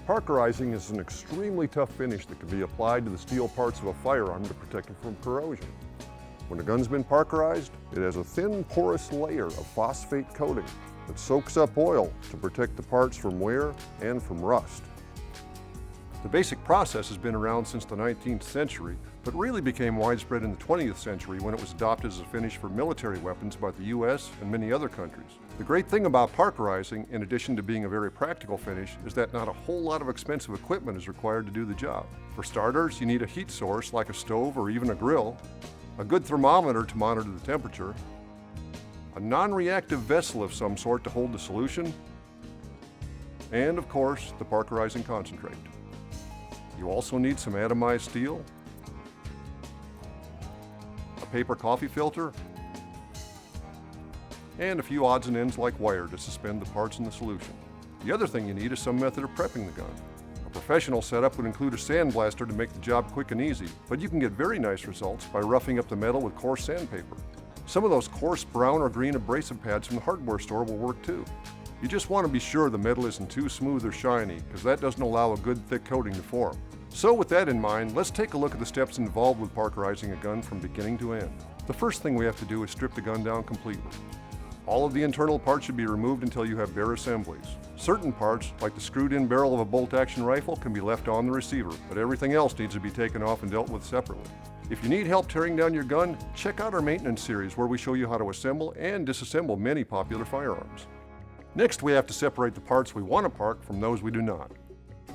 Parkerizing is an extremely tough finish that can be applied to the steel parts of a firearm to protect it from corrosion. When a gun's been parkerized, it has a thin, porous layer of phosphate coating that soaks up oil to protect the parts from wear and from rust. The basic process has been around since the 19th century, but really became widespread in the 20th century when it was adopted as a finish for military weapons by the US and many other countries. The great thing about parkerizing, in addition to being a very practical finish, is that not a whole lot of expensive equipment is required to do the job. For starters, you need a heat source like a stove or even a grill, a good thermometer to monitor the temperature, a non-reactive vessel of some sort to hold the solution, and of course, the parkerizing concentrate. You also need some atomized steel, a paper coffee filter, and a few odds and ends like wire to suspend the parts in the solution. The other thing you need is some method of prepping the gun. A professional setup would include a sandblaster to make the job quick and easy, but you can get very nice results by roughing up the metal with coarse sandpaper. Some of those coarse brown or green abrasive pads from the hardware store will work too. You just want to be sure the metal isn't too smooth or shiny, because that doesn't allow a good thick coating to form. So with that in mind, let's take a look at the steps involved with parkerizing a gun from beginning to end. The first thing we have to do is strip the gun down completely. All of the internal parts should be removed until you have bare assemblies. Certain parts, like the screwed-in barrel of a bolt-action rifle, can be left on the receiver, but everything else needs to be taken off and dealt with separately. If you need help tearing down your gun, check out our maintenance series where we show you how to assemble and disassemble many popular firearms. Next, we have to separate the parts we want to park from those we do not.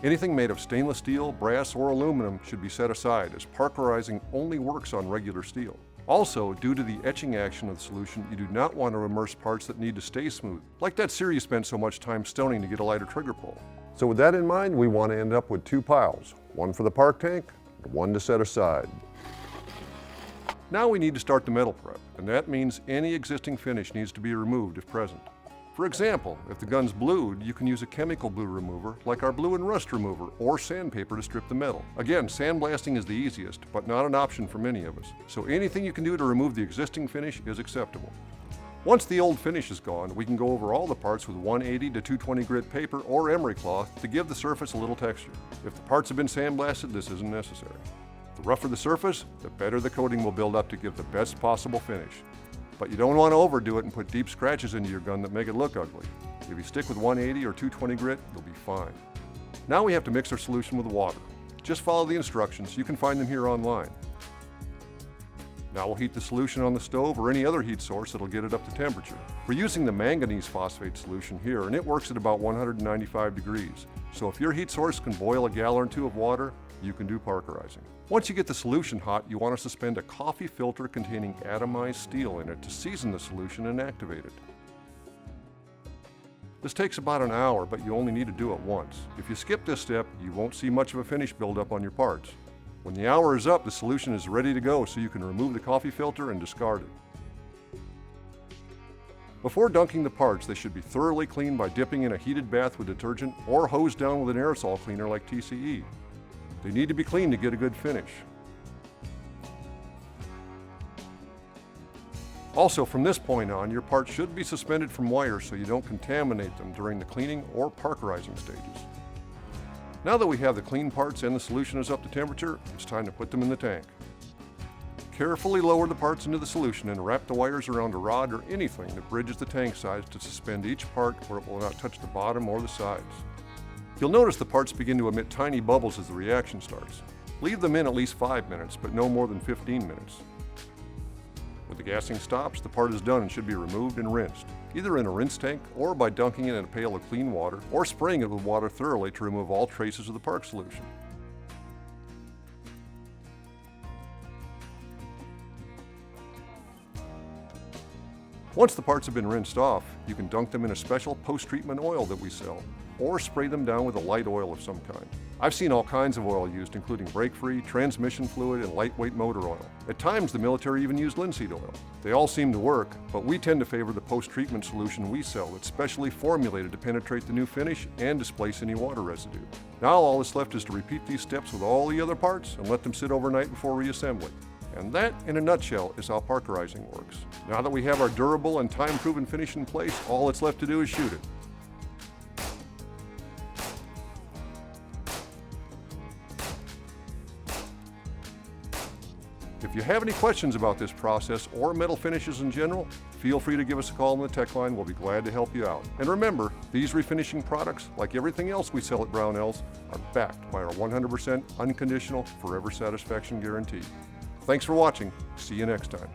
Anything made of stainless steel, brass, or aluminum should be set aside, as parkerizing only works on regular steel. Also, due to the etching action of the solution, you do not want to immerse parts that need to stay smooth, like that sear you spent so much time stoning to get a lighter trigger pull. So with that in mind, we want to end up with two piles, one for the park tank and one to set aside. Now we need to start the metal prep, and that means any existing finish needs to be removed if present. For example, if the gun's blued, you can use a chemical blue remover like our blue and rust remover, or sandpaper to strip the metal. Again, sandblasting is the easiest, but not an option for many of us. So anything you can do to remove the existing finish is acceptable. Once the old finish is gone, we can go over all the parts with 180 to 220 grit paper or emery cloth to give the surface a little texture. If the parts have been sandblasted, this isn't necessary. The rougher the surface, the better the coating will build up to give the best possible finish. But you don't want to overdo it and put deep scratches into your gun that make it look ugly. If you stick with 180 or 220 grit, you'll be fine. Now we have to mix our solution with water. Just follow the instructions. You can find them here online. Now we'll heat the solution on the stove or any other heat source that'll get it up to temperature. We're using the manganese phosphate solution here, and it works at about 195 degrees. So if your heat source can boil a gallon or two of water, you can do parkerizing. Once you get the solution hot, you want to suspend a coffee filter containing atomized steel in it to season the solution and activate it. This takes about an hour, but you only need to do it once. If you skip this step, you won't see much of a finish buildup on your parts. When the hour is up, the solution is ready to go, so you can remove the coffee filter and discard it. Before dunking the parts, they should be thoroughly cleaned by dipping in a heated bath with detergent or hosed down with an aerosol cleaner like TCE. They need to be cleaned to get a good finish. Also, from this point on, your parts should be suspended from wire so you don't contaminate them during the cleaning or parkerizing stages. Now that we have the clean parts and the solution is up to temperature, it's time to put them in the tank. Carefully lower the parts into the solution and wrap the wires around a rod or anything that bridges the tank sides to suspend each part where it will not touch the bottom or the sides. You'll notice the parts begin to emit tiny bubbles as the reaction starts. Leave them in at least 5 minutes, but no more than 15 minutes. When the gassing stops, the part is done and should be removed and rinsed, either in a rinse tank or by dunking it in a pail of clean water or spraying it with water thoroughly to remove all traces of the park solution. Once the parts have been rinsed off, you can dunk them in a special post-treatment oil that we sell, or spray them down with a light oil of some kind. I've seen all kinds of oil used, including brake-free, transmission fluid, and lightweight motor oil. At times, the military even used linseed oil. They all seem to work, but we tend to favor the post-treatment solution we sell that's specially formulated to penetrate the new finish and displace any water residue. Now all that's left is to repeat these steps with all the other parts and let them sit overnight before reassembly. And that, in a nutshell, is how parkerizing works. Now that we have our durable and time-proven finish in place, all that's left to do is shoot it. If you have any questions about this process or metal finishes in general, feel free to give us a call on the tech line. We'll be glad to help you out. And remember, these refinishing products, like everything else we sell at Brownells, are backed by our 100% unconditional forever satisfaction guarantee. Thanks for watching. See you next time.